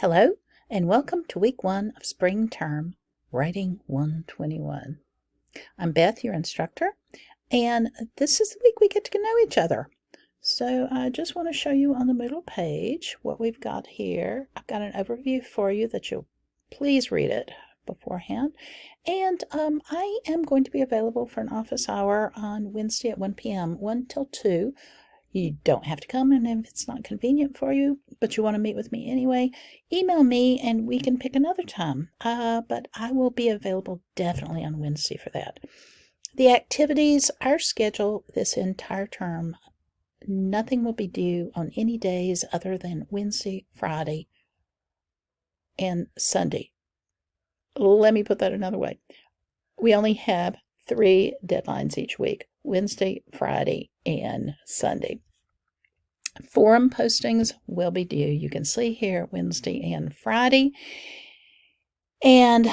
Hello, and welcome to week 1 of spring term, Writing 121. I'm Beth, your instructor, and this is the week we get to know each other. So I just want to show you on the middle page what we've got here. I've got an overview for you that you'll please read it beforehand. And I am going to be available for an office hour on Wednesday at 1 p.m., 1 till 2. You don't have to come, and if it's not convenient for you, but you want to meet with me anyway, email me and we can pick another time. But I will be available definitely on Wednesday for that. The activities, our schedule this entire term, nothing will be due on any days other than Wednesday, Friday, and Sunday. Let me put that another way. We only have 3 deadlines each week: Wednesday, Friday, and Sunday. Forum postings will be due. You can see here Wednesday and Friday. And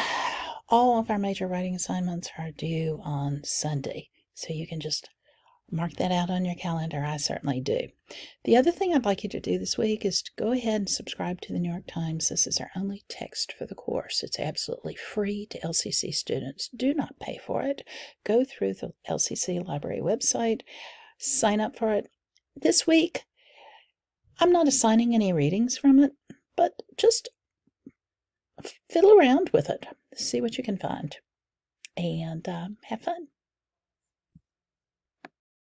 all of our major writing assignments are due on Sunday. So you can just mark that out on your calendar. I certainly do. The other thing I'd like you to do this week is to go ahead and subscribe to the New York Times. This is our only text for the course. It's absolutely free to LCC students. Do not pay for it. Go through the LCC library website, sign up for it. This week, I'm not assigning any readings from it, but just fiddle around with it. See what you can find, and have fun.